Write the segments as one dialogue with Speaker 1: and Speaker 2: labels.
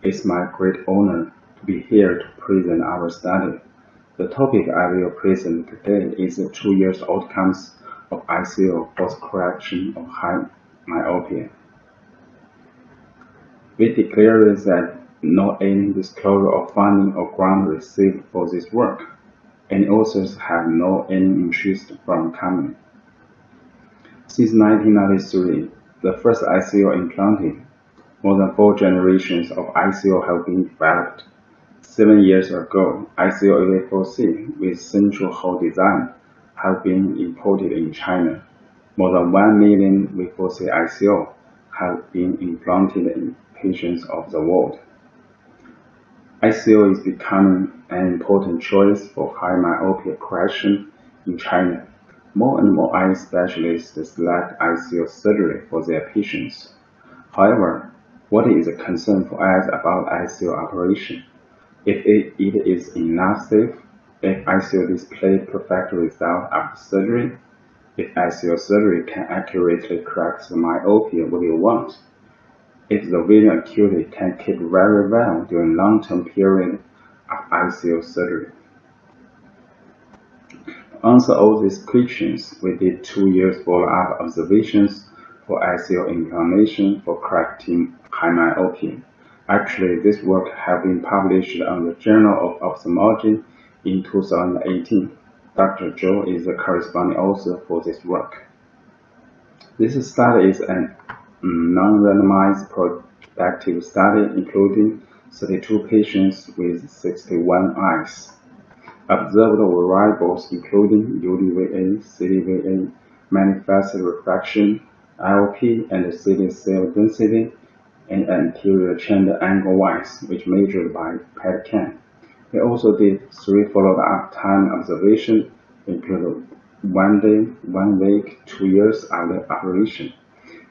Speaker 1: It's my great honor to be here to present our study. The topic I will present today is the 2 years outcomes of ICO post-correction of high myopia. We declare that no any disclosure of funding or grant received for this work, and authors have no any interest from company. Since 1993, the first ICO implanted, more than 4 generations of ICO have been developed. 7 years ago, ICO 84C with central hole design have been imported in China. More than 1 million V4C ICO have been implanted in patients of the world. ICO is becoming an important choice for high myopia correction in China. More and more eye specialists select ICO surgery for their patients. However, what is a concern for us about ICO operation? If it is enough safe, if ICO display perfect result after surgery, if ICO surgery can accurately correct the myopia we want, if the vision acuity can keep very well during long-term period of ICO surgery. To answer all these questions, we did 2 years follow-up observations for ICO implantation for correcting high myopia. Actually, this work has been published on the Journal of Ophthalmology in 2018. Dr. Zhou is the corresponding author for this work. This study is a non-randomized prospective study including 32 patients with 61 eyes. Observed variables including UDVA, CDVA, manifest refraction, IOP, and CD cell density, and anterior chamber angle wise, which measured by PET-CAM. We also did 3 follow-up time observations, including 1 day, 1 week, 2 years after operation.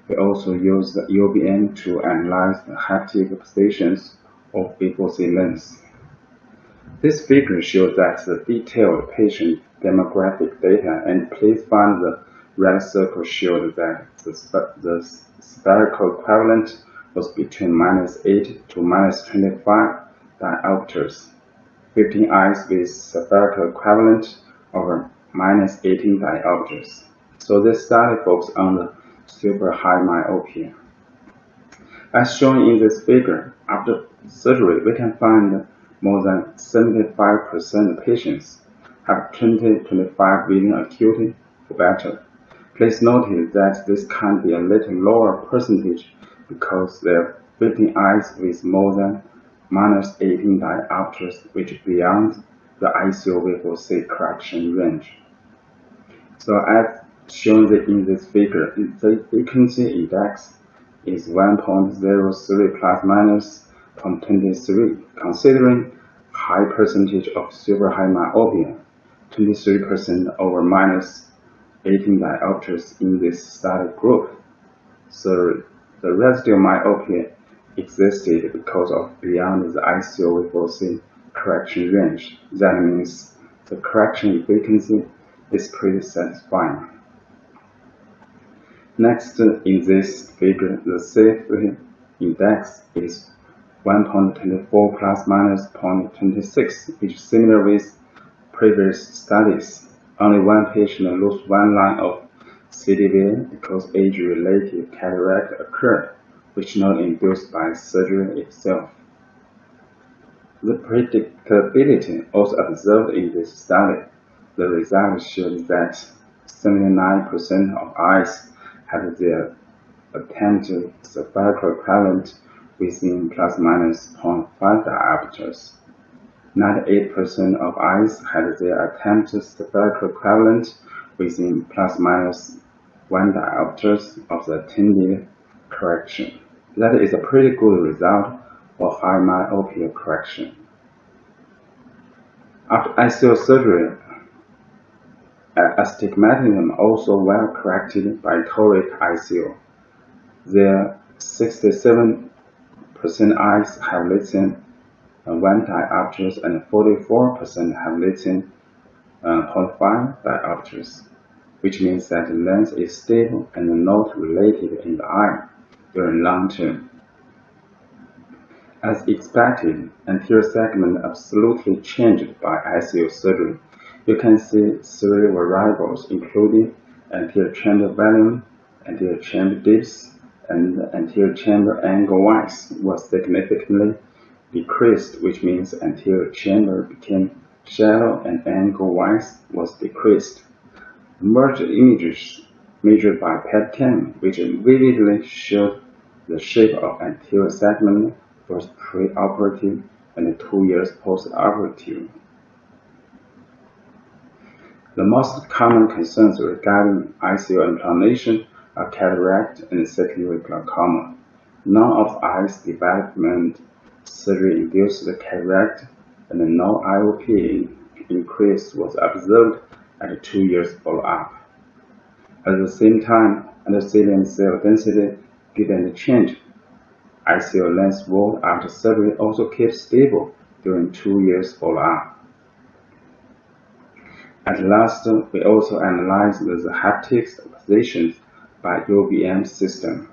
Speaker 1: We also used the UBM to analyze the haptic positions of V4C lens. This figure shows that the detailed patient demographic data, and please find the red circle showed that the spherical equivalent was between -8 to -25 diopters. 15 eyes with spherical equivalent over -18 diopters. So this study focuses on the super high myopia. As shown in this figure, after surgery, we can find more than 75% of patients have 20-25 vision acuity or better. Please notice that this can be a little lower percentage because there are 15 eyes with more than -18 diopters, which beyond the ICO V4C correction range. So as shown in this figure, the frequency index is 1.03 plus minus 0.23, considering high percentage of super high myopia, 23% over -18 diopters in this study group. So the residual myopia existed because of beyond the ICO V4C correction range. That means the correction efficiency is pretty satisfying. Next, in this figure, the safety index is 1.24 plus minus 0.26, which is similar with previous studies. Only 1 patient lost 1 line of CDVA because age-related cataract occurred, which not induced by surgery itself. The predictability also observed in this study. The results showed that 79% of eyes had their attempted spherical equivalent within plus minus 0.5 diopters. 98% of eyes had their attempted spherical equivalent within plus minus 1 diopters of the intended correction. That is a pretty good result for high myopia correction. After ICO surgery, astigmatism also well corrected by toric ICO. Their 67% eyes have less than 1 diopters and 44% have less than 0.5 diopters, which means that the lens is stable and not related in the eye during long term. As expected, anterior segment absolutely changed by ICL surgery. You can see three variables including anterior chamber volume, anterior chamber depth, and anterior chamber angle width was significantly decreased, which means anterior chamber became shallow and angle width was decreased. Merged images measured by PET-10, which vividly showed the shape of anterior segment first pre-operative and 2 years post-operative. The most common concerns regarding ICL inflammation are cataract and secondary glaucoma. None of eyes development surgery-induced cataract and no IOP increase was observed at 2 years follow-up. At the same time, endothelium cell density didn't change. ICL lens wall after surgery also kept stable during 2 years follow-up. At last, we also analyzed the haptics positions by UVM system.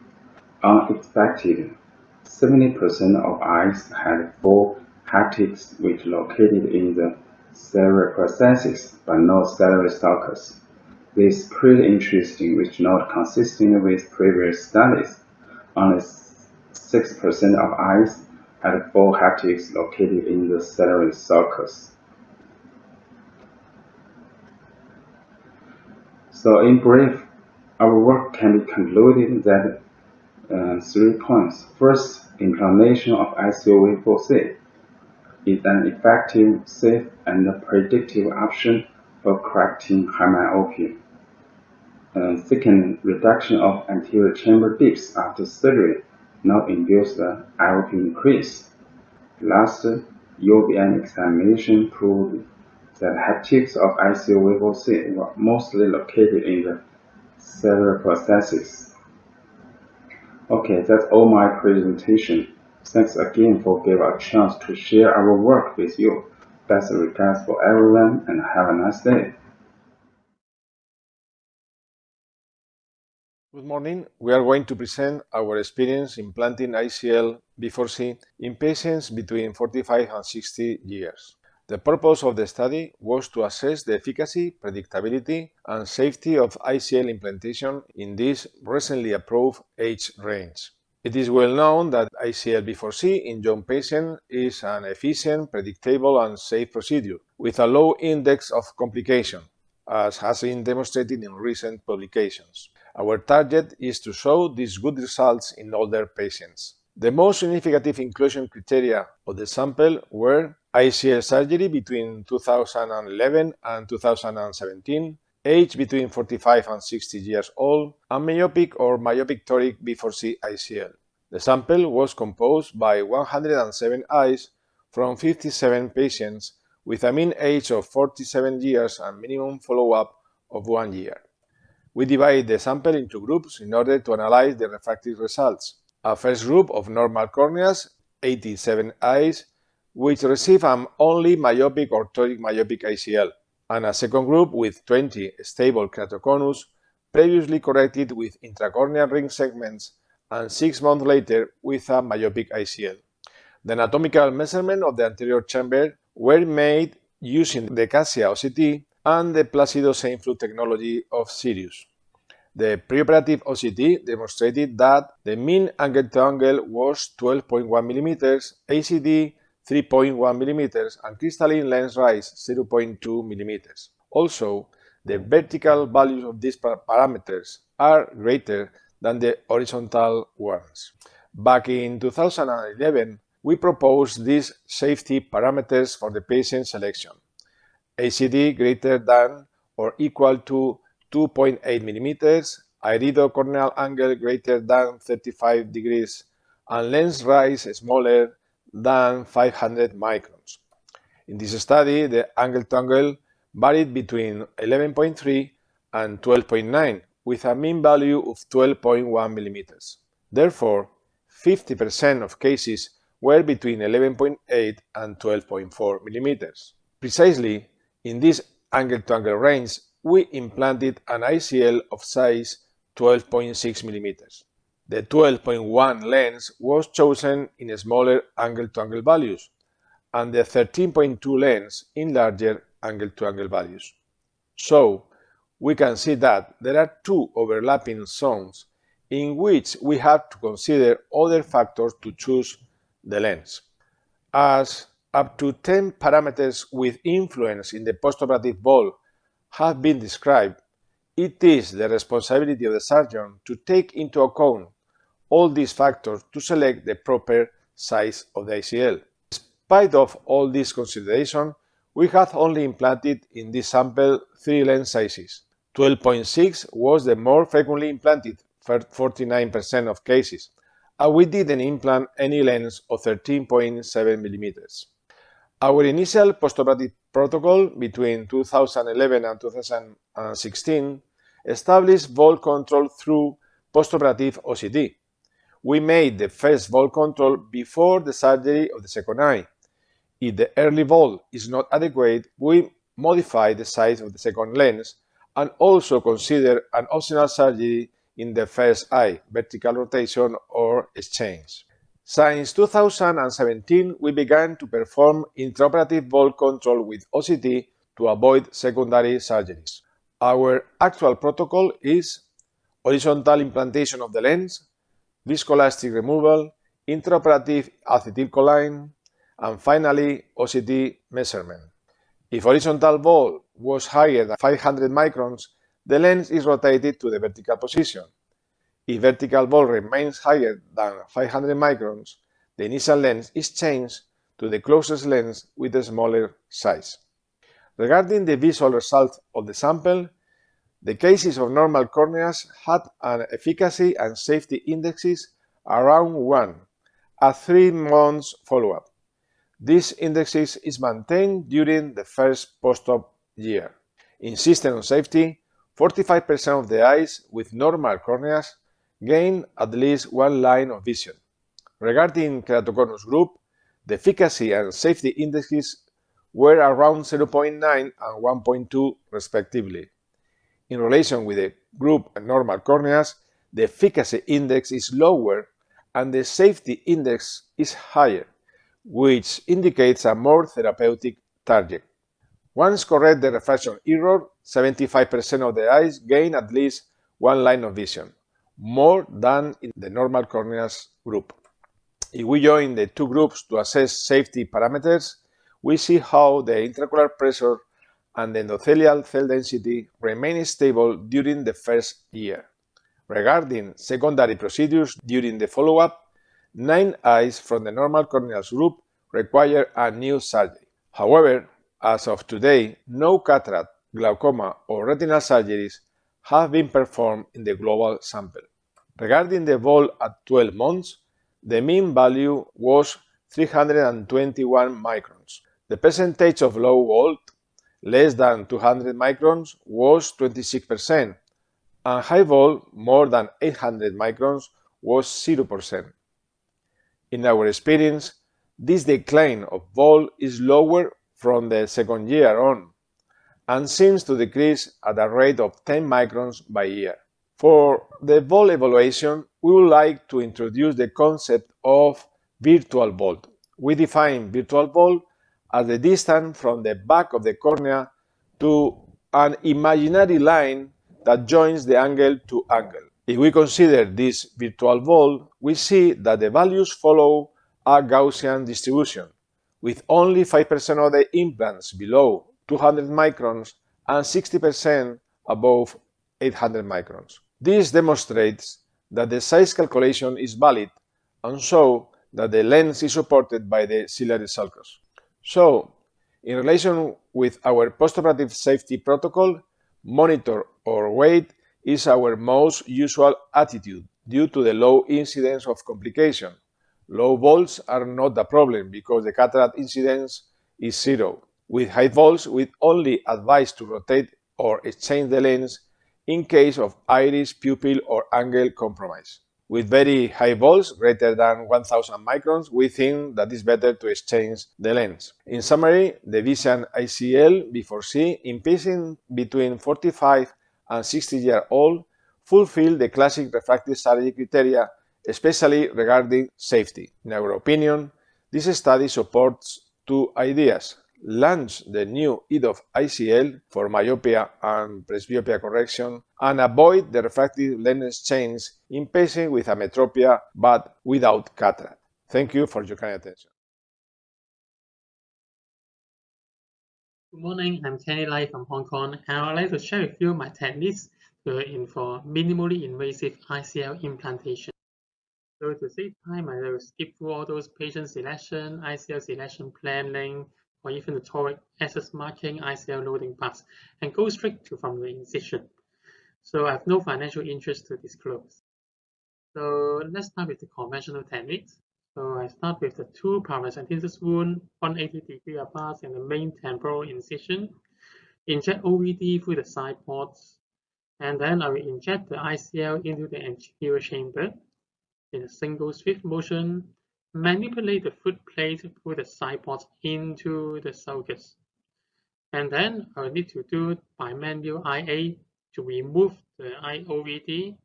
Speaker 1: Unexpected, 70% of eyes had full haptics which located in the ciliary processes but no ciliary sulcus. This is pretty interesting, which not consistent with previous studies. Only 6% of eyes had full haptics located in the ciliary sulcus. So in brief, our work can be concluded that 3 points. First, implementation of ICOV4C is an effective, safe, and predictive option for correcting high myopia. Second, reduction of anterior chamber depth after surgery not induce the IOP increase. Last, UVM examination proved that haptics of ICOV4C were mostly located in the ciliary processes. Okay, that's all my presentation. Thanks again for giving a chance to share our work with you. Best regards for everyone and have a nice day.
Speaker 2: Good morning. We are going to present our experience implanting ICL B4C in patients between 45 and 60 years. The purpose of the study was to assess the efficacy, predictability, and safety of ICL implantation in this recently approved age range. It is well known that ICL B4C in young patients is an efficient, predictable, and safe procedure with a low index of complication, as has been demonstrated in recent publications. Our target is to show these good results in older patients. The most significant inclusion criteria of the sample were ICL surgery between 2011 and 2017, age between 45 and 60 years old, and myopic or myopic toric B4C ICL. The sample was composed by 107 eyes from 57 patients with a mean age of 47 years and minimum follow-up of 1 year. We divided the sample into groups in order to analyze the refractive results. A first group of normal corneas, 87 eyes, which receive an only myopic or toric myopic ICL, and a second group with 20 stable keratoconus, previously corrected with intracorneal ring segments, and 6 months later with a myopic ICL. The anatomical measurement of the anterior chamber were made using the Cassia OCT and the Placido-Seinflug technology of Sirius. The preoperative OCT demonstrated that the mean angle-to-angle was 12.1 mm, ACD 3.1 mm, and crystalline lens rise 0.2 mm. Also, the vertical values of these parameters are greater than the horizontal ones. Back in 2011, we proposed these safety parameters for the patient selection. ACD greater than or equal to 2.8 mm, iridocorneal angle greater than 35 degrees, and lens rise smaller than 500 microns. In this study, the angle-to-angle varied between 11.3 and 12.9, with a mean value of 12.1 mm. Therefore, 50% of cases were between 11.8 and 12.4 mm. Precisely, in this angle-to-angle range, we implanted an ICL of size 12.6 mm. The 12.1 lens was chosen in smaller angle-to-angle values, and the 13.2 lens in larger angle-to-angle values. So, we can see that there are two overlapping zones in which we have to consider other factors to choose the lens. As up to 10 parameters with influence in the postoperative vol have been described, it is the responsibility of the surgeon to take into account all these factors to select the proper size of the ICL. In spite of all these considerations, we have only implanted in this sample 3 lens sizes. 12.6 was the more frequently implanted, 49% of cases, and we didn't implant any lens of 13.7 millimeters. Our initial postoperative protocol between 2011 and 2016 established vol control through postoperative OCT. We made the first vol control before the surgery of the second eye. If the early vol is not adequate, we modify the size of the second lens and also consider an optional surgery in the first eye, vertical rotation or exchange. Since 2017, we began to perform intraoperative vol control with OCT to avoid secondary surgeries. Our actual protocol is horizontal implantation of the lens, viscoelastic removal, intraoperative acetylcholine, and finally OCT measurement. If horizontal vol was higher than 500 microns, the lens is rotated to the vertical position. If vertical vol remains higher than 500 microns, the initial lens is changed to the closest lens with a smaller size. Regarding the visual result of the sample, the cases of normal corneas had an efficacy and safety indexes around 1 at 3 months follow-up. This indexes is maintained during the first post-op year. Insisting on safety, 45% of the eyes with normal corneas gain at least 1 line of vision. Regarding keratoconus group, the efficacy and safety indexes were around 0.9 and 1.2 respectively. In relation with the group normal corneas, the efficacy index is lower and the safety index is higher, which indicates a more therapeutic target. Once correct the refraction error, 75% of the eyes gain at least 1 line of vision, more than in the normal corneas group. If we join the two groups to assess safety parameters, we see how the intraocular pressure and the endothelial cell density remain stable during the first year. Regarding secondary procedures during the follow-up, 9 eyes from the normal corneal group require a new surgery. However, as of today, no cataract, glaucoma, or retinal surgeries have been performed in the global sample. Regarding the vol at 12 months, the mean value was 321 microns. The percentage of low vol, less than 200 microns, was 26%, and high vol, more than 800 microns, was 0%. In our experience, this decline of vol is lower from the second year on, and seems to decrease at a rate of 10 microns by year. For the vol evaluation, we would like to introduce the concept of virtual vol. We define virtual vol as the distance from the back of the cornea to an imaginary line that joins the angle to angle. If we consider this virtual vol, we see that the values follow a Gaussian distribution, with only 5% of the implants below 200 microns and 60% above 800 microns. This demonstrates that the size calculation is valid and so that the lens is supported by the ciliary sulcus. So, in relation with our postoperative safety protocol, monitor or wait is our most usual attitude due to the low incidence of complication. Low vols are not a problem because the cataract incidence is 0. With high vols, we only advise to rotate or exchange the lens in case of iris, pupil, or angle compromise. With very high vols, greater than 1000 microns, we think that it's better to exchange the lens. In summary, the Visan ICL B4C in patients between 45 and 60 years old fulfill the classic refractive surgery criteria especially regarding safety. In our opinion, this study supports two ideas: launch the new EDOF ICL for myopia and presbyopia correction, and avoid the refractive lens change in patients with ametropia but without cataract. Thank you for your kind attention.
Speaker 3: Good morning, I'm Kenny Lai from Hong Kong, and I would like to share with you my techniques for minimally invasive ICL implantation. So to save time, I will skip through all those patient selection, ICL selection planning, or even the toric access marking, ICL loading parts, and go straight to from the incision. So I have no financial interest to disclose. So let's start with the conventional techniques. So I start with the two paracentesis wound, 180 degrees apart, and the main temporal incision. Inject OVD through the side ports, and then I will inject the ICL into the anterior chamber in a single swift motion. Manipulate the foot plate through the side ports into the sulcus. And then I will need to do bimanual IA to remove the OVD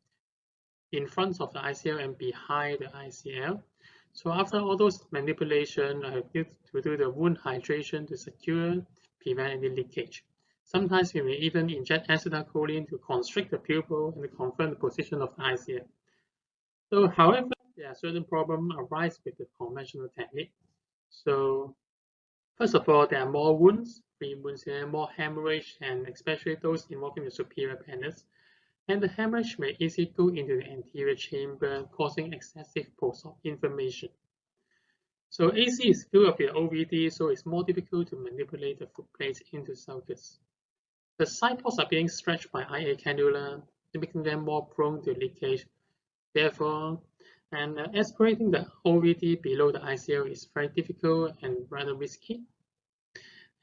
Speaker 3: in front of the ICL and behind the ICL. So after all those manipulation, I need to do the wound hydration to secure, prevent any leakage. Sometimes we may even inject acetylcholine to constrict the pupil and to confirm the position of the ICL. So however, there are certain problems arise with the conventional technique. So first of all, there are more wounds, free wounds here, more hemorrhage, and especially those involving the superior penis. And the hemorrhage may easily go into the anterior chamber, causing excessive post-op inflammation. So AC is full of the OVD, so it's more difficult to manipulate the foot plates into sulcus. The side ports are being stretched by IA cannula, making them more prone to leakage. Therefore, aspirating the OVD below the ICL is very difficult and rather risky.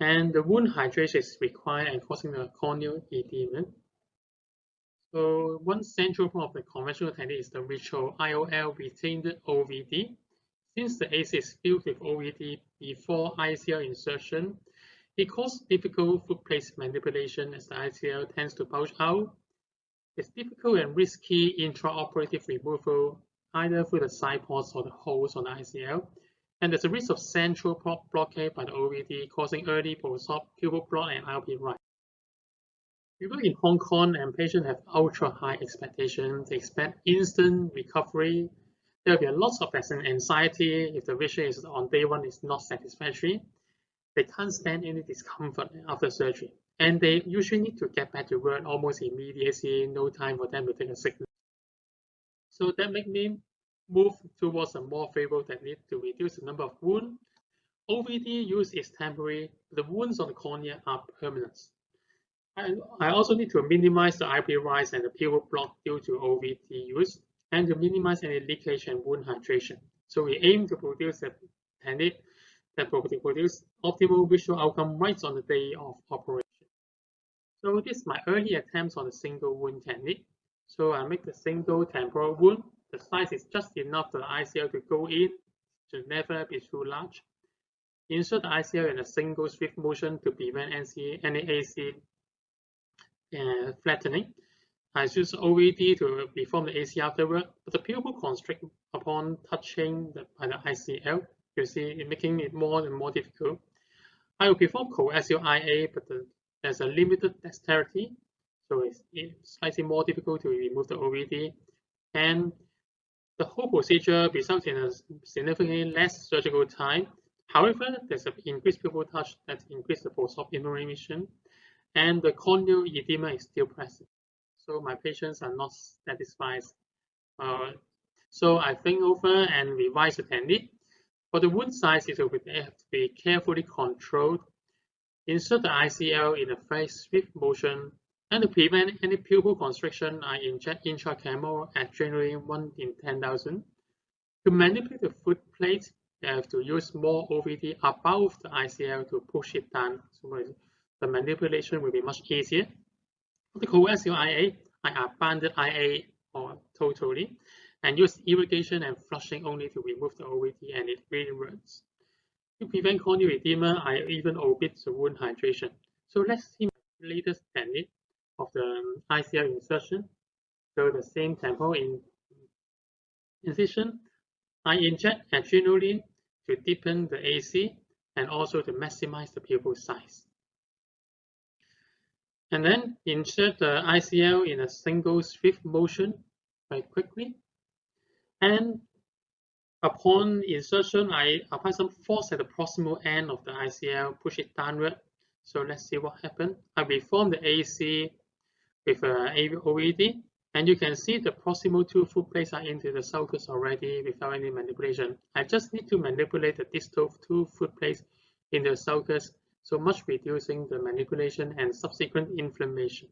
Speaker 3: And the wound hydration is required and causing the corneal edema. So one central point of the conventional technique is the ritual IOL retained OVD. Since the AC is filled with OVD before ICL insertion, it causes difficult foot plate manipulation as the ICL tends to bulge out. It's difficult and risky intraoperative removal either through the side ports or the holes on the ICL. And there's a risk of central blockade by the OVD causing early post-op pupil block and IOP rise. People in Hong Kong and patients have ultra high expectations. They expect instant recovery. There will be lots of anxiety if the vision is on day one is not satisfactory. They can't stand any discomfort after surgery. And they usually need to get back to work almost immediately, no time for them to take a sick leave. So that makes me move towards a more favorable technique to reduce the number of wounds. OVD use is temporary, the wounds on the cornea are permanent. I also need to minimize the IOP rise and the pupil block due to OVD use, and to minimize any leakage and wound hydration. So we aim to produce a technique that produce optimal visual outcome right on the day of operation. So this is my early attempts on the single wound technique. So I make the single temporal wound. The size is just enough for the ICL to go in, should never be too large. Insert the ICL in a single swift motion to prevent any AC flattening. I use OVD to reform the AC afterward, but the pupil constrict upon touching by the ICL. You see, it making it more and more difficult. I will perform coaxial IA, but there's a limited dexterity, so it's slightly more difficult to remove the OVD. And the whole procedure results in a significantly less surgical time. However, there's an increased pupil touch that increases the post-op inflammation, and the corneal edema is still present. So my patients are not satisfied. So I think over and revise the technique. For the wound size, it will have to be carefully controlled. Insert the ICL in a very swift motion, and to prevent any pupil constriction, I inject intracameral adrenaline 1 in 10,000. To manipulate the foot plate, I have to use more OVD above the ICL to push it down. So the manipulation will be much easier. For the coaxial IA, I abandon IA totally and use irrigation and flushing only to remove the OVD, and it really works. To prevent corneal edema, I even omit the wound hydration. So let's see my latest technique of the ICL insertion. So the same tempo incision, I inject adrenaline to deepen the AC and also to maximize the pupil size. And then insert the ICL in a single swift motion very quickly. And upon insertion, I apply some force at the proximal end of the ICL, push it downward. So let's see what happened. I reform the AC with OED, and you can see the proximal two foot plates are into the sulcus already without any manipulation. I just need to manipulate the distal two foot plates in the sulcus, so much reducing the manipulation and subsequent inflammation.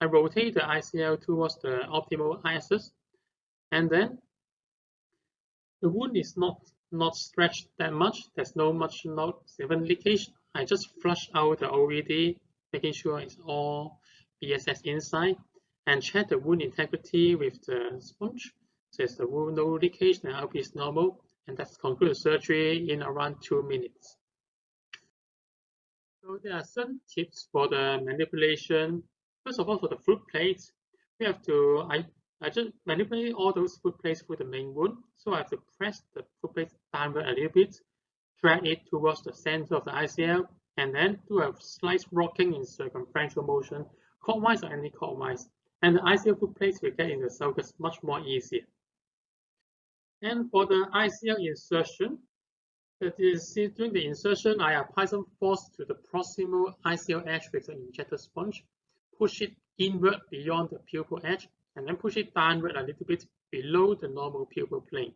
Speaker 3: I rotate the ICL towards the optimal axis, and then the wound is not stretched that much. There's not even leakage. I just flush out the OED, making sure it's all BSS inside, and check the wound integrity with the sponge. Says the wound no leakage, the LP is normal, and that's conclude the surgery in around 2 minutes. So there are some tips for the manipulation. First of all, for the foot plates, we have to I just manipulate all those foot plates through the main wound. So I have to press the foot plates downward a little bit, drag it towards the center of the ICL, and then do a slight rocking in circumferential motion, clockwise or anti-clockwise. And the ICL foot plates will get in the sulcus much more easier. And for the ICL insertion, during the insertion, I apply some force to the proximal ICL edge with the injector sponge, push it inward beyond the pupil edge, and then push it downward a little bit below the normal pupil plane.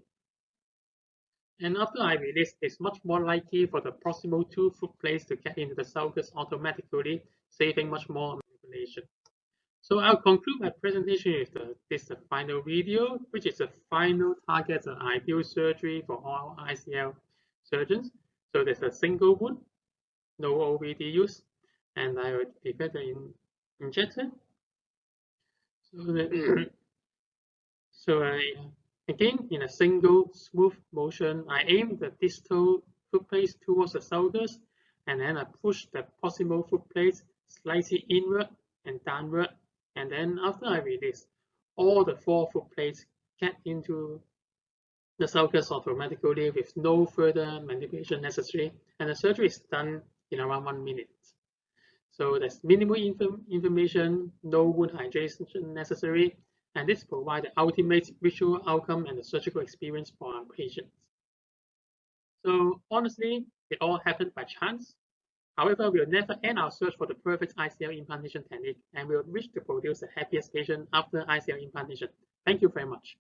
Speaker 3: And after I release, it's much more likely for the proximal two foot plates to get into the sulcus automatically, saving much more manipulation. So I'll conclude my presentation with this final video, which is the final target and ideal surgery for all ICL surgeons. So there's a single wound, no OVD use, and I will prepare the injector. Again, in a single smooth motion, I aim the distal foot plates towards the sulcus, and then I push the proximal foot plates slightly inward and downward, and then after I release, all the 4 foot plates get into the sulcus automatically with no further manipulation necessary, and the surgery is done in around 1 minute. So there's minimal inflammation, no wound hydration necessary, and this provides the ultimate visual outcome and the surgical experience for our patients. So honestly, it all happened by chance. However, we'll never end our search for the perfect ICL implantation technique, and we'll wish to produce the happiest patient after ICL implantation. Thank you very much.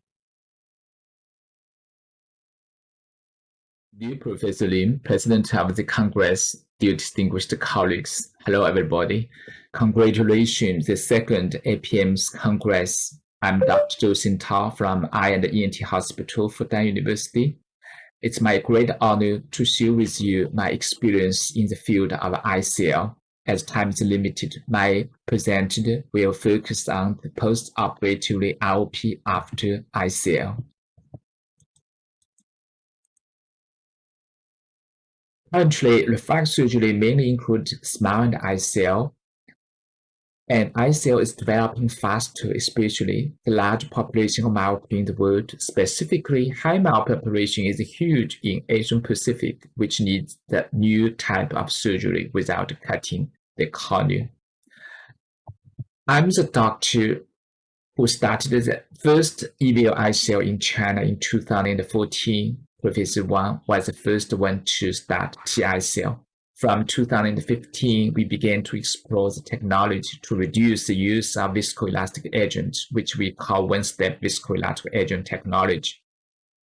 Speaker 4: Dear Professor Lim, President of the Congress, dear distinguished colleagues, hello everybody. Congratulations, the second APM's Congress. I'm Dr. Zhou Xintao from Eye and ENT Hospital, Fudan University. It's my great honor to share with you my experience in the field of ICL. As time is limited, my presentation will focus on the post-operative IOP after ICL. Currently, refractive surgery mainly includes SMILE and ICL. And ICL is developing faster, especially the large population of myopia in the world. Specifically, high myopia population is huge in Asian Pacific, which needs the new type of surgery without cutting the cornea. I'm the doctor who started the first EVL ICL in China in 2014. Professor Wang was the first one to start TICL. From 2015, we began to explore the technology to reduce the use of viscoelastic agents, which we call one-step viscoelastic agent technology.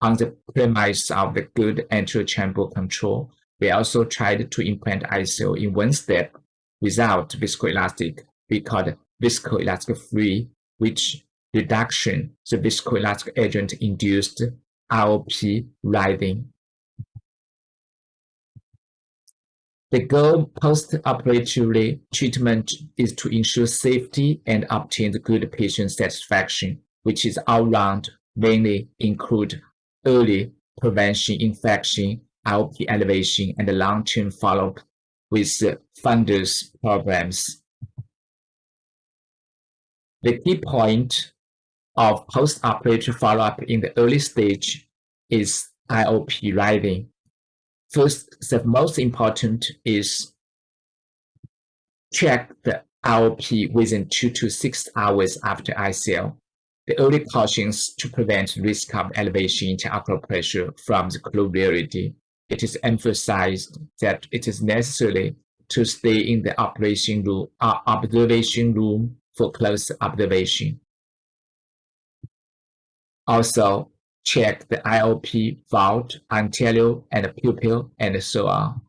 Speaker 4: On the premise of the good anterior chamber control, we also tried to implant ICL in one step without viscoelastic. We call it viscoelastic-free, which reduction the viscoelastic agent induced IOP writhing. The goal post-operative treatment is to ensure safety and obtain the good patient satisfaction, which is all-round, mainly include early prevention, infection, IOP elevation, and long-term follow-up with fundus programs. The key point of post-operative follow-up in the early stage is IOP writing. First, the most important is check the IOP within 2 to 6 hours after ICL. The early cautions to prevent risk of elevation in intraocular pressure from the covariety. It is emphasized that it is necessary to stay in the observation room for close observation. Also, check the IOP vault, anterior and pupil, and so on.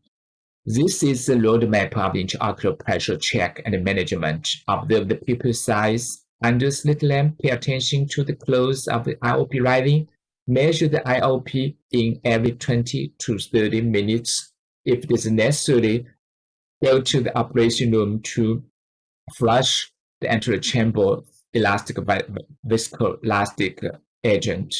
Speaker 4: This is the roadmap of intraocular pressure check and management. Observe the pupil size under slit lamp. Pay attention to the close of the IOP writing. Measure the IOP in every 20 to 30 minutes. If it is necessary, go to the operation room to flush the anterior chamber elastic viscoelastic agent.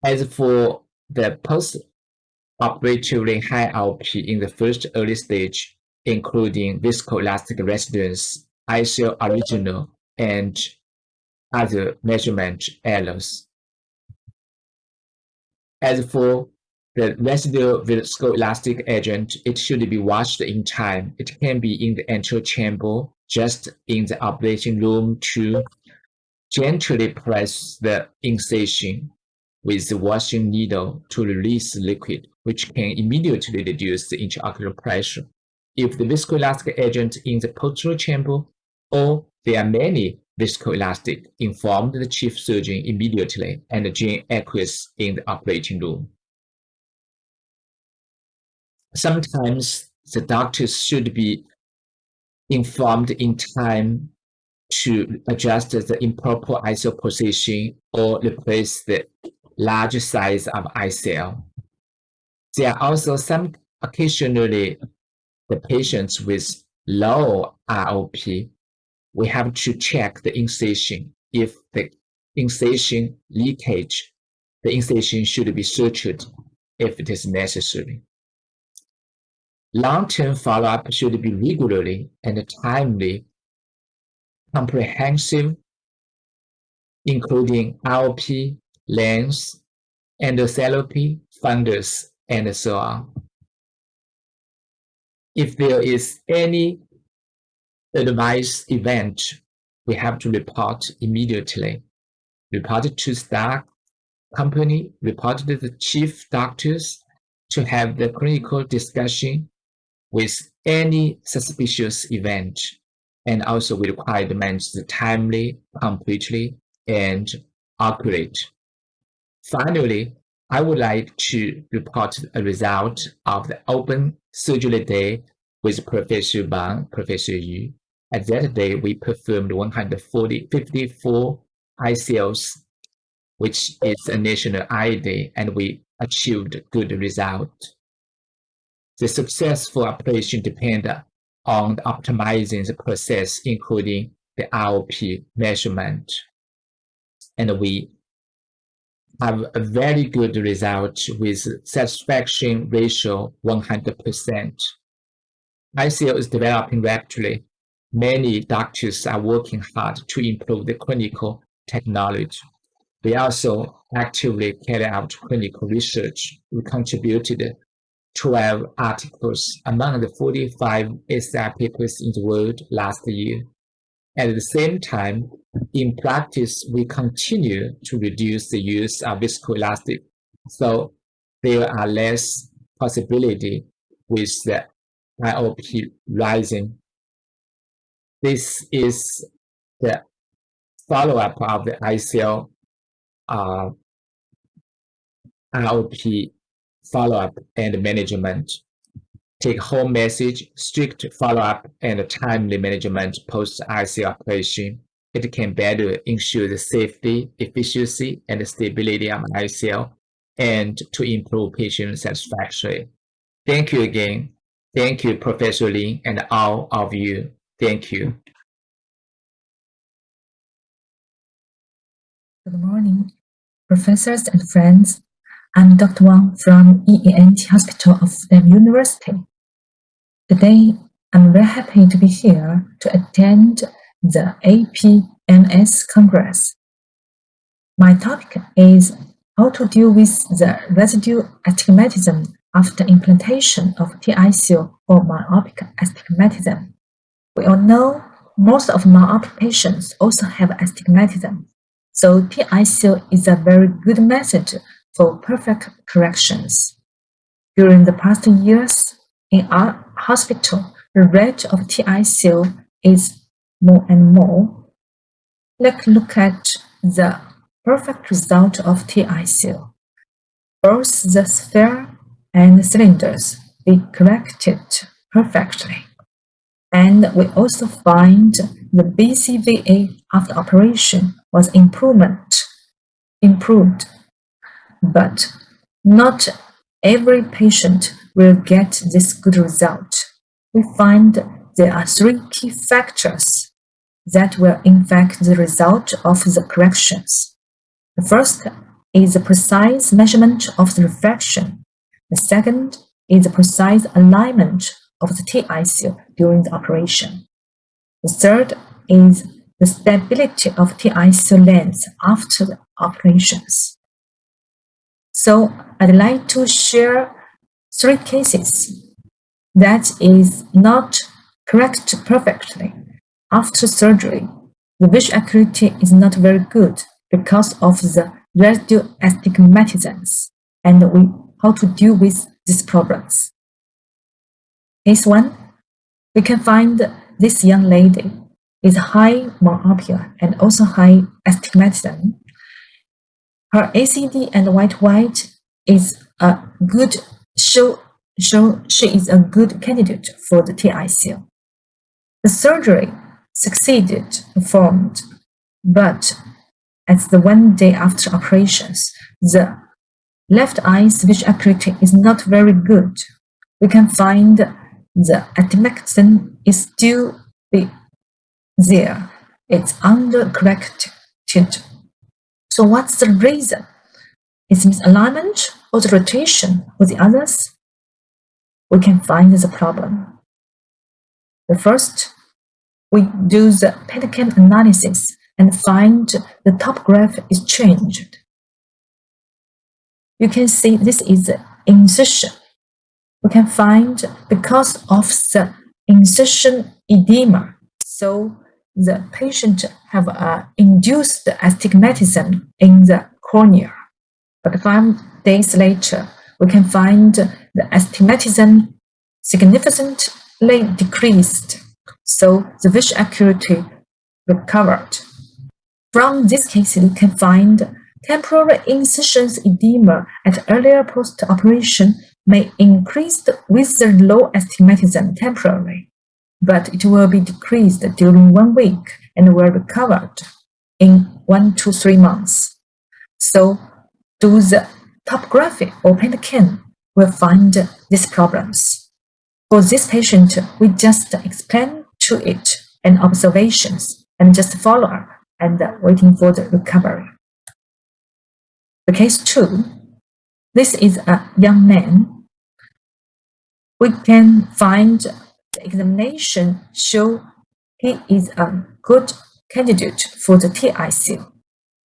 Speaker 4: As for the post-operatively high IOP in the first early stage, including viscoelastic residence, ICL original, and other measurement errors. As for the residual viscoelastic agent, it should be washed in time. It can be in the anterior chamber, just in the operation room, to gently press the incision with the washing needle to release liquid, which can immediately reduce the intraocular pressure. If the viscoelastic agent in the posterior chamber, or there are many viscoelastic, inform the chief surgeon immediately and join aqueous in the operating room. Sometimes the doctors should be informed in time to adjust the improper ICL position or replace the large size of ICL. There are also some occasionally the patients with low IOP. We have to check the incision. If the incision leakage, the incision should be sutured if it is necessary. Long-term follow-up should be regularly and timely, comprehensive, including IOP, lens, endotherapy, fundus, and so on. If there is any advice event, we have to report immediately. Report it to staff, company, report to the chief doctors to have the clinical discussion with any suspicious event, and also we require to manage the timely, completely, and accurate. Finally, I would like to report a result of the open surgery day with Professor Bang, Professor Yu. At that day, we performed 154 ICLs, which is a national eye day, and we achieved good result. The successful operation depends on optimizing the process, including the IOP measurement. And we have a very good result with satisfaction ratio 100%. ICL is developing rapidly. Many doctors are working hard to improve the clinical technology. We also actively carry out clinical research. We contributed 12 articles among the 45 ACR papers in the world last year. At the same time, in practice, we continue to reduce the use of viscoelastic, so there are less possibility with the IOP rising. This is the follow-up of the ICL IOP follow-up and management. Take-home message: strict follow-up and timely management post-ICL operation. It can better ensure the safety, efficiency, and stability of ICL, and to improve patient satisfaction. Thank you again. Thank you, Professor Lin, and all of you. Thank you.
Speaker 5: Good morning, professors and friends. I'm Dr. Wang from EENT Hospital of STEM University. Today, I'm very happy to be here to attend the AP MS Congress. My topic is how to deal with the residual astigmatism after implantation of TICL or myopic astigmatism. We all know most of myopic patients also have astigmatism, so TICL is a very good method for perfect corrections. During the past years, in our hospital, the rate of TICL is more and more. Let's look at the perfect result of TICL. Both the sphere and cylinders be corrected perfectly. And we also find the BCVA after operation was improved. But not every patient will get this good result. We find there are 3 key factors that will impact the result of the corrections. The first is the precise measurement of the refraction. The second is the precise alignment of the TICL during the operation. The third is the stability of TICL lens after the operations. So I'd like to share 3 cases that is not corrected perfectly. After surgery, the visual acuity is not very good because of the residual astigmatisms, and how to deal with these problems. Case 1, we can find this young lady is high myopia and also high astigmatism. Her ACD and white is a good she is a good candidate for the TICL. The surgery succeeded performed, but at the 1 day after operations, the left eye's visual acuity is not very good. We can find the astigmatism is still there. It's under-corrected. So what's the reason? Is it misalignment or the rotation or the others? We can find the problem. The first, we do the PET-CAM analysis and find the top graph is changed. You can see this is the incision. We can find because of the incision edema, so the patient have induced astigmatism in the cornea. But 5 days later, we can find the astigmatism significantly decreased, so the visual acuity recovered. From this case, we can find temporary incisions edema at earlier post-operation may increase with the low astigmatism temporarily, but it will be decreased during 1 week and will recovered in 1 to 3 months. So, do the topography or PET-CAM will find these problems. For this patient, we just explain to it and observations and just follow up and waiting for the recovery. The case 2, this is a young man. We can find the examination show he is a good candidate for the TICL.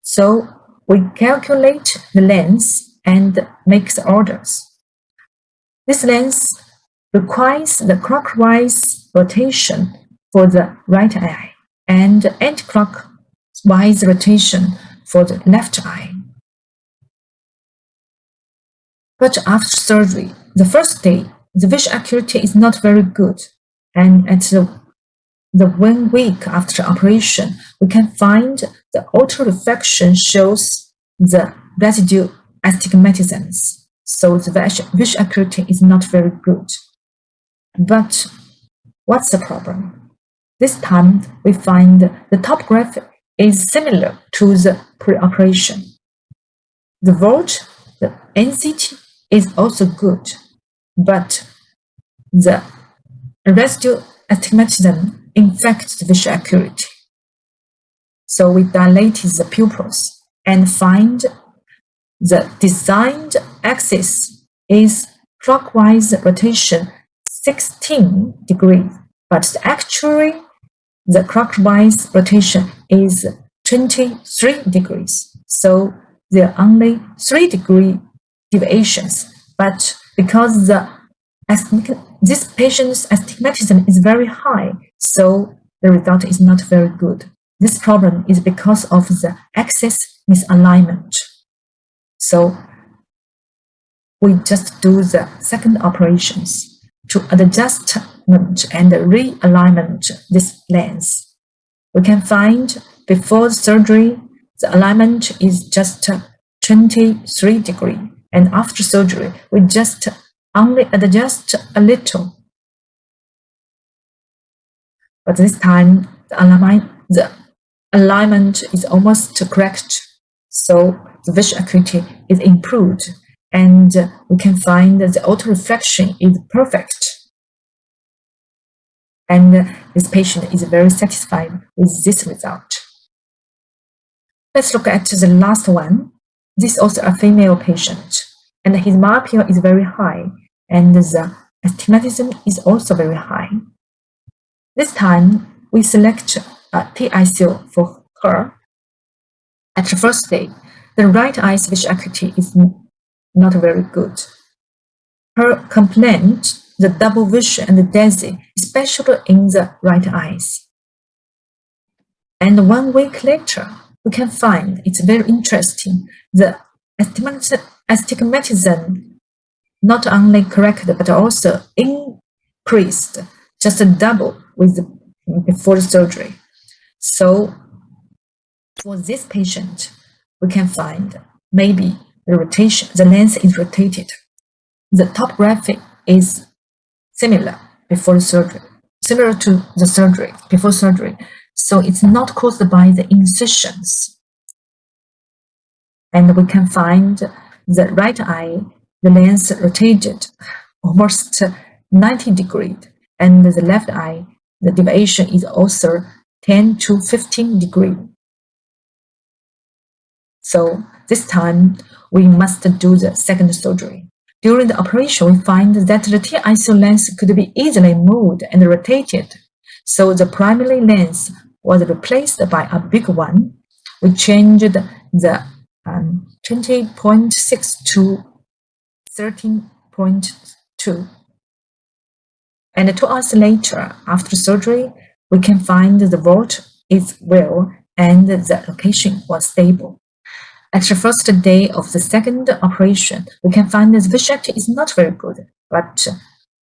Speaker 5: So we calculate the lens and make the orders. This lens requires the clockwise rotation for the right eye and anti-clockwise rotation for the left eye. But after surgery, the first day, the visual acuity is not very good, and at the 1 week after operation, we can find the auto-reflection shows the residual astigmatisms, so the visual acuity is not very good. But what's the problem? This time, we find the top graph is similar to the pre-operation. The volt, the NCT, is also good, but the residual astigmatism infects the visual acuity. So we dilated the pupils and find the designed axis is clockwise rotation 16 degrees, but actually the clockwise rotation is 23 degrees. So there are only 3-degree deviations. But because this patient's astigmatism is very high, so the result is not very good. This problem is because of the axis misalignment. So we just do the second operations to adjustment and realignment this lens. We can find before surgery, the alignment is just 23 degrees, and after surgery, we just only adjust a little. But this time, the alignment is almost correct, so the visual acuity is improved, and we can find that the auto-reflection is perfect. And this patient is very satisfied with this result. Let's look at the last one. This is also a female patient, and his myopia is very high, and the astigmatism is also very high. This time, we select a TICL for her. At the first day, the right eye's visual acuity is not very good. Her complaint, the double vision and the dizzy, especially in the right eyes. And 1 week later, we can find, it's very interesting, the astigmatism not only corrected but also increased, just double with before the surgery. So for this patient, we can find maybe the rotation, the lens is rotated. The topography is similar before the surgery, similar to the surgery, before surgery. So it's not caused by the incisions. And we can find the right eye, the lens rotated almost 90 degrees, and the left eye, the deviation is also 10 to 15 degrees. So this time, we must do the second surgery. During the operation, we find that the TICL lens could be easily moved and rotated. So the primary lens was replaced by a big one. We changed the 20.6 to 13.2. And 2 hours later, after surgery, we can find the vault is well and the location was stable. At the first day of the second operation, we can find the visual acuity is not very good, but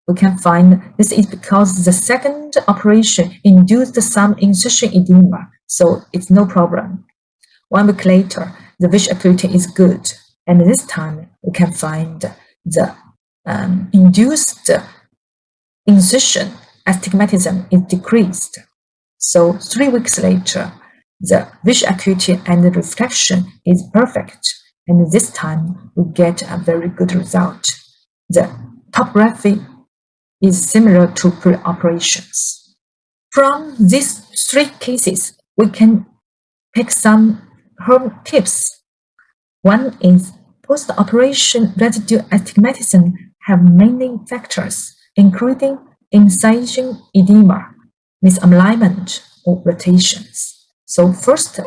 Speaker 5: we can find this is because the second operation induced some incision edema, so it's no problem. 1 week later, the visual acuity is good, and this time we can find the induced incision astigmatism is decreased. So 3 weeks later, the visual acuity and the reflection is perfect, and this time we get a very good result. The topography is similar to pre-operations. From these 3 cases, we can pick some home tips. One is post-operation residual astigmatism have many factors, including incision edema, misalignment, or rotations. So first,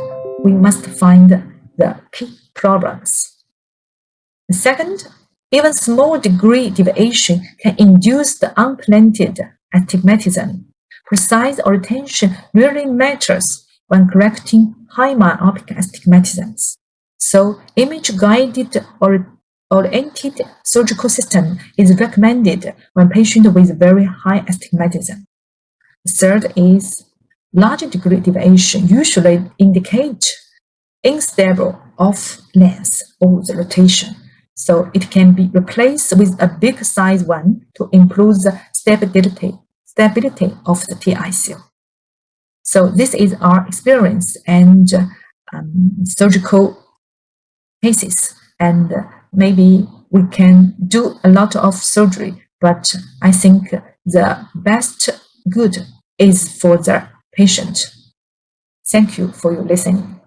Speaker 5: we must find the key problems. Second, even small degree deviation can induce the unplanted astigmatism. Precise orientation really matters when correcting high myopic astigmatisms. So image-guided or oriented surgical system is recommended when patient with very high astigmatism. The third is large degree deviation usually indicate unstable off lens or the rotation. So it can be replaced with a big size one to improve the stability of the TICL. So this is our experience and surgical cases, and maybe we can do a lot of surgery, but I think the best good is for the patient. Thank you for your listening.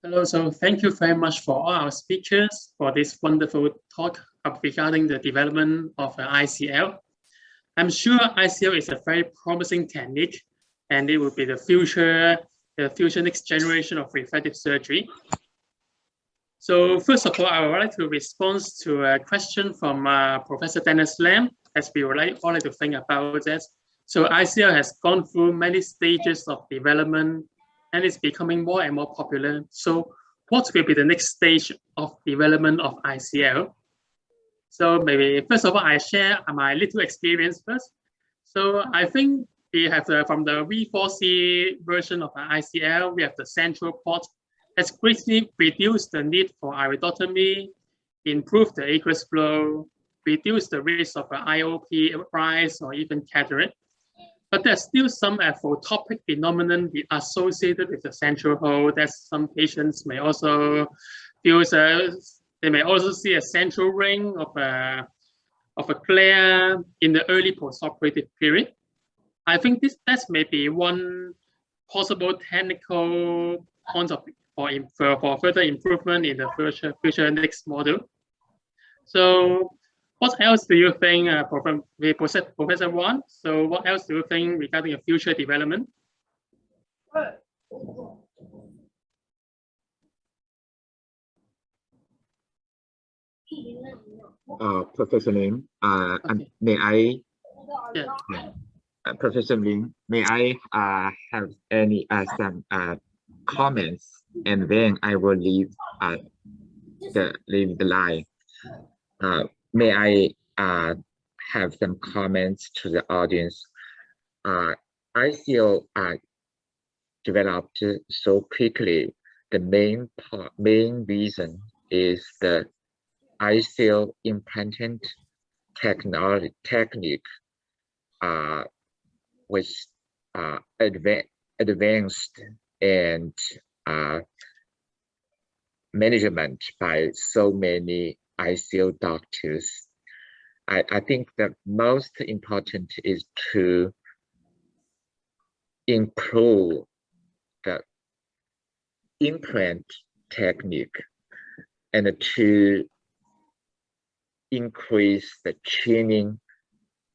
Speaker 3: Hello, so thank you very much for all our speakers for this wonderful talk regarding the development of ICL. I'm sure ICL is a very promising technique, and it will be the future next generation of refractive surgery. So first of all, I would like to respond to a question from Professor Dennis Lam, as we would all like to think about that. So ICL has gone through many stages of development and it's becoming more and more popular. So what will be the next stage of development of ICL? So maybe first of all, I share my little experience first. So I think we have from the V4C version of ICL, we have the central port has greatly reduced the need for iridotomy, improved the aqueous flow, reduced the risk of IOP rise or even cataract. But there's still some photopic phenomenon associated with the central hole that some patients may also feel. They may also see a central ring of a glare in the early postoperative period. I think that's maybe one possible technical point for further improvement in the future next model. So what else do you think, Professor Wan? So what else do you think regarding a future development?
Speaker 6: Professor Lim,
Speaker 3: Okay.
Speaker 6: may I,
Speaker 3: Yeah.
Speaker 6: Professor Lim, may I have any some comments, and then I will leave the line. May I have some comments to the audience? ICL developed so quickly. The main reason is the ICL implantant technique was advanced and management by so many ICL doctors. I think the most important is to improve the implant technique and to increase the training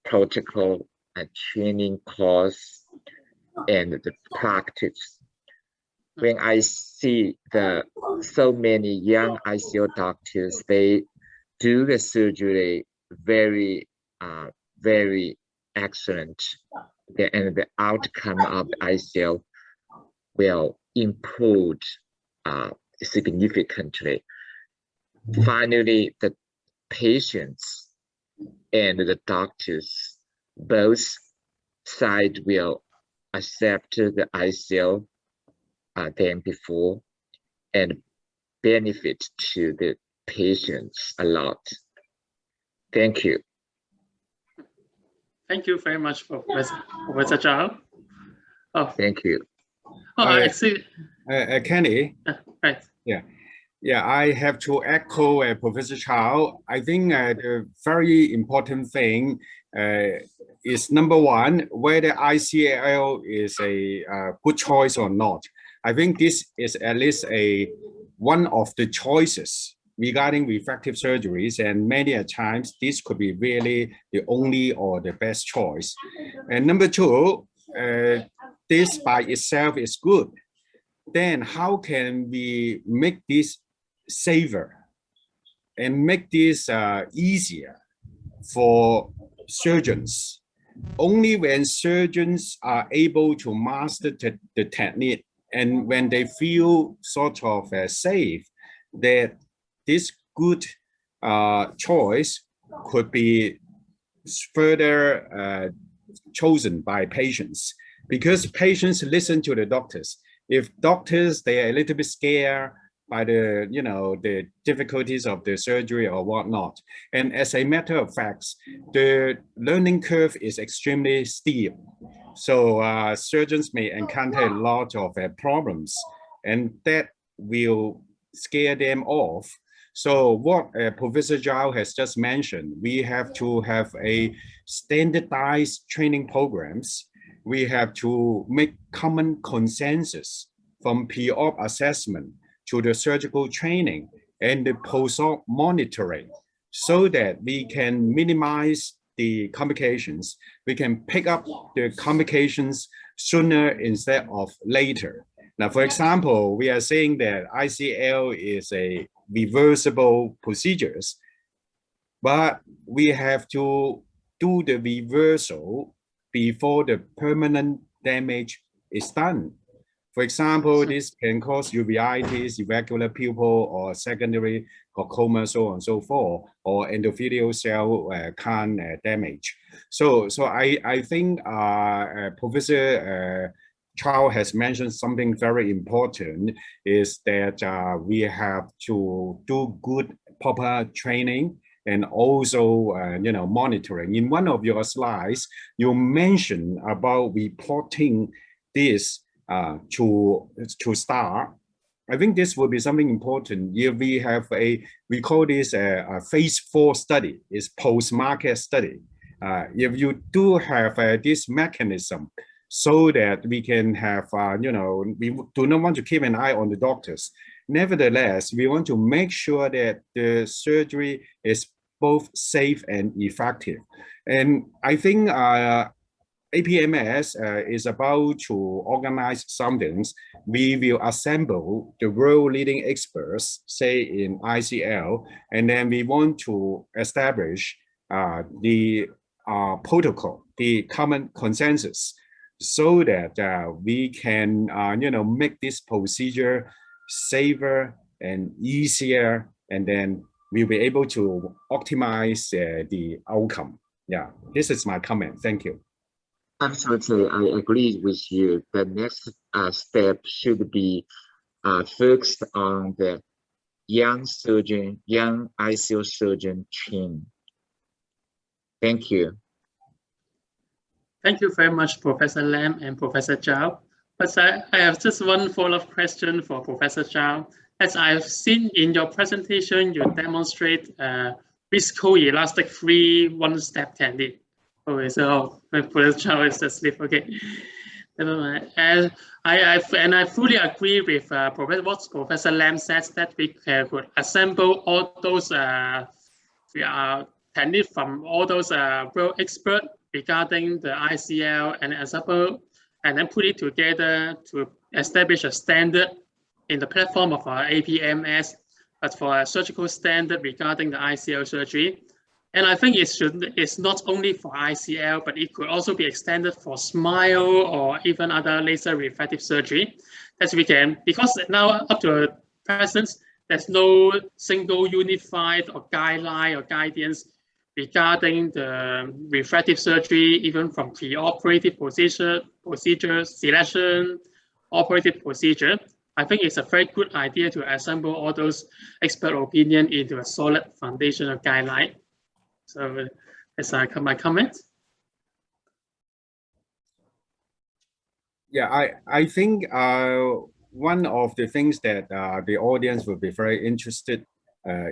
Speaker 6: protocol and training course and the practice. When I see so many young ICL doctors, they do the surgery very excellent, and the outcome of the ICL will improve significantly. Finally, the patients and the doctors, both sides will accept the ICL than before and benefit to the patients a lot. Thank you.
Speaker 3: Thank you very much, Professor Zhao. Oh,
Speaker 6: thank you.
Speaker 3: Oh, I see.
Speaker 2: Kenny.
Speaker 3: Right.
Speaker 2: Yeah, I have to echo Professor Chow. I think the very important thing is number one, whether ICL is a good choice or not. I think this is at least one of the choices regarding refractive surgeries, and many a times this could be really the only or the best choice. And number two, this by itself is good. Then how can we make this safer and make this easier for surgeons? Only when surgeons are able to master the technique and when they feel sort of safe, that this good choice could be further chosen by patients, because patients listen to the doctors. If doctors, they are a little bit scared by the, the difficulties of the surgery or whatnot. And as a matter of fact, the learning curve is extremely steep. So surgeons may encounter a lot of problems, and that will scare them off. So what Professor Zhao has just mentioned, we have to have a standardized training programs. We have to make common consensus from pre-op assessment
Speaker 7: to the surgical training and the post-op monitoring so that we can minimize the complications. We can pick up the complications sooner instead of later. Now, for example, we are saying that ICL is a reversible procedures, but we have to do the reversal before the permanent damage is done. For example, this can cause uveitis, irregular pupil, or secondary glaucoma, so on and so forth, or endothelial cell damage. So I think Professor Chow has mentioned something very important, is that we have to do good, proper training and also monitoring. In one of your slides, you mentioned about reporting this to start. I think this will be something important. If we have we call this a phase 4 study, is post-market study. If you do have this mechanism, so that we can have, we do not want to keep an eye on the doctors. Nevertheless, we want to make sure that the surgery is both safe and effective. And I think APMS is about to organize some things. We will assemble the world leading experts, say in ICL, and then we want to establish the protocol, the common consensus, so that we can, make this procedure safer and easier, and then we'll be able to optimize the outcome. Yeah, this is my comment. Thank you.
Speaker 6: Absolutely, I agree with you. The next step should be focused on the young ICL surgeon training. Thank you.
Speaker 3: Thank you very much, Professor Lam and Professor Zhao. But I have just one follow-up question for Professor Zhao. As I've seen in your presentation, you demonstrate viscoelastic free one-step technique. Okay, so Professor Zhao is asleep. Okay, never mind. And I fully agree with what Professor Lam says, that we could assemble all those techniques from all those world experts regarding the ICL and example, and then put it together to establish a standard in the platform of our APMS, but for a surgical standard regarding the ICL surgery. And I think it's not only for ICL, but it could also be extended for SMILE or even other laser refractive surgery. As we can, because now up to present, there's no single unified or guideline or guidance regarding the refractive surgery, even from pre-operative procedure selection, operative procedure. I think it's a very good idea to assemble all those expert opinion into a solid foundational guideline. So that's my comment.
Speaker 7: Yeah, I think one of the things that the audience will be very interested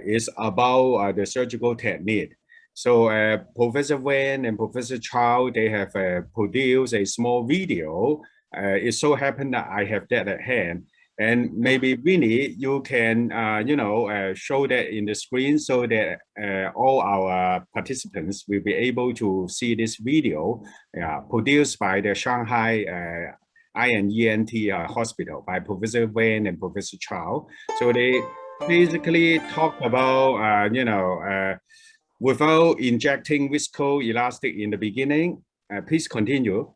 Speaker 7: is about the surgical technique. So Professor Wen and Professor Chow, they have produced a small video. It so happened that I have that at hand. And maybe Winnie, you can, show that in the screen so that all our participants will be able to see this video produced by the Shanghai INENT hospital by Professor Wen and Professor Chow. So they basically talk about, without injecting viscoelastic in the beginning. Please continue.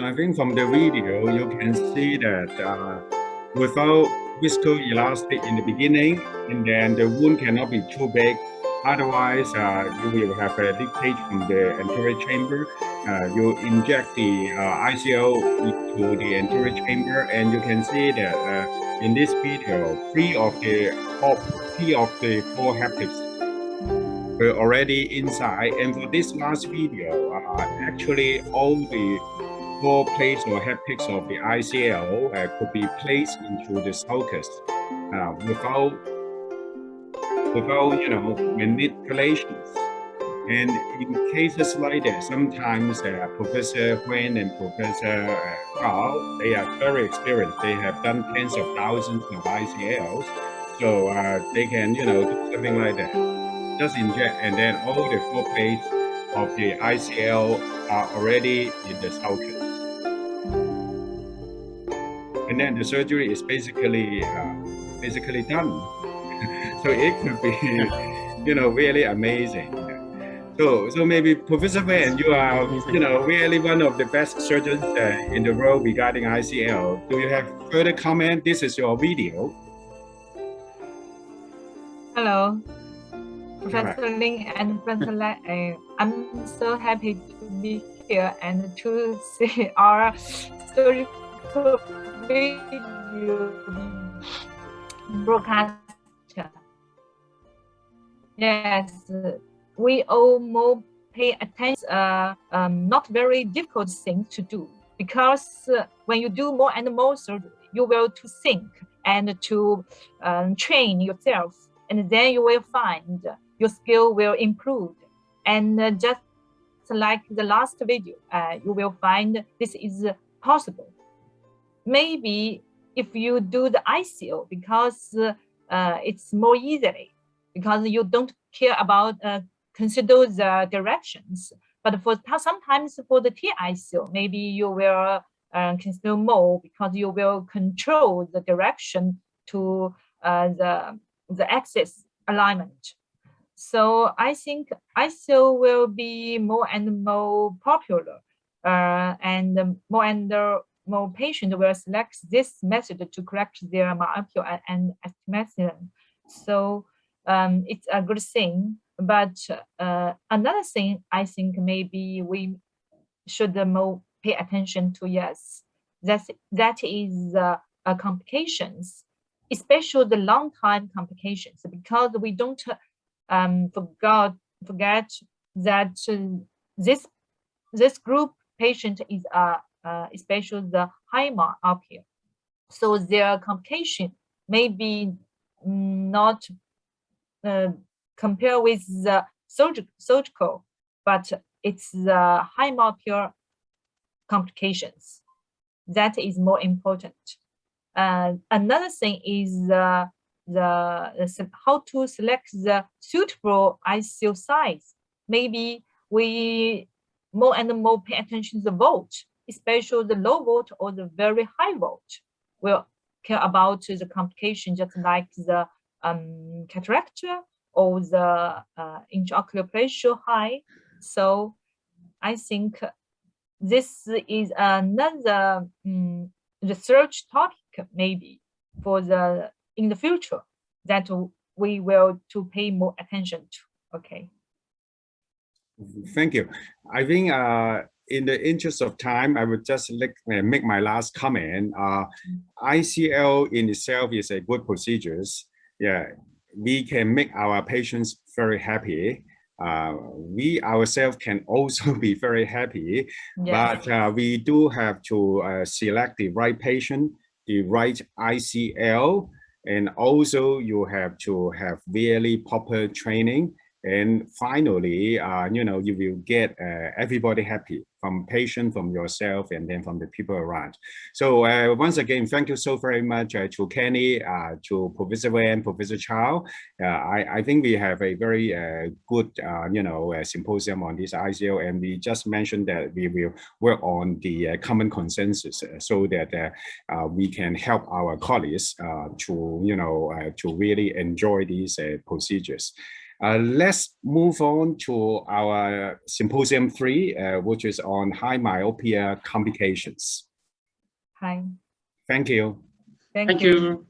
Speaker 7: I think from the video, you can see that without viscoelastic in the beginning, and then the wound cannot be too big. Otherwise, you will have a leakage from the anterior chamber. You inject the ICL into the anterior chamber, and you can see that in this video, three of the four haptics were already inside. And for this last video, actually all the 4 plates or haptics of the ICL could be placed into the sulcus without manipulations. And in cases like that, sometimes Professor Huyen and Professor Carl, they are very experienced. They have done tens of thousands of ICLs, so they can do something like that. Just inject, and then all the 4 plates of the ICL are already in the sulcus. And then the surgery is basically done. So it could be, really amazing. So maybe Professor Huyen, you are, really one of the best surgeons in the world regarding ICL. Do you have further comment? This is your video.
Speaker 5: Hello, Professor Lin and Professor Lai. I'm so happy to be here and to see our surgical video broadcast. Yes, we all more pay attention. Not very difficult thing to do, because when you do more and more surgery, you will to think and to train yourself, and then you will find your skill will improve. And just like the last video, you will find this is possible. Maybe if you do the ICL, because it's more easily, because you don't care about consider the directions. But for sometimes for the TICL, maybe you will consider more, because you will control the direction to the axis alignment. So I think ICL will be more and more popular, and more patients will select this method to correct their myopia and astigmatism. So it's a good thing. But another thing I think maybe we should more pay attention to, yes, that is complications, especially the long time complications, because we don't forget that this group patient is especially the high myopia, so their complication may be not compare with the surgical, but it's the high myopia complications that is more important. Another thing is how to select the suitable ICL size. Maybe we more and more pay attention to the volt, especially the low volt or the very high volt. We'll care about the complication, just like the cataract or the intraocular pressure high. So I think this is another research topic maybe for in the future that we will to pay more attention to. Okay.
Speaker 7: Thank you. I think in the interest of time, I would just make my last comment. ICL in itself is a good procedure. Yeah, we can make our patients very happy. We ourselves can also be very happy, yes. But we do have to select the right patient, the right ICL, and also you have to have really proper training. And finally, you will get everybody happy, from patient, from yourself, and then from the people around. So once again, thank you so very much to Kenny, to Professor Huyen, Professor Chow. I think we have a very good, symposium on this ICL, and we just mentioned that we will work on the common consensus so that we can help our colleagues to really enjoy these procedures. Let's move on to our symposium 3, which is on high myopia complications.
Speaker 5: Hi.
Speaker 7: Thank you.
Speaker 3: Thank you.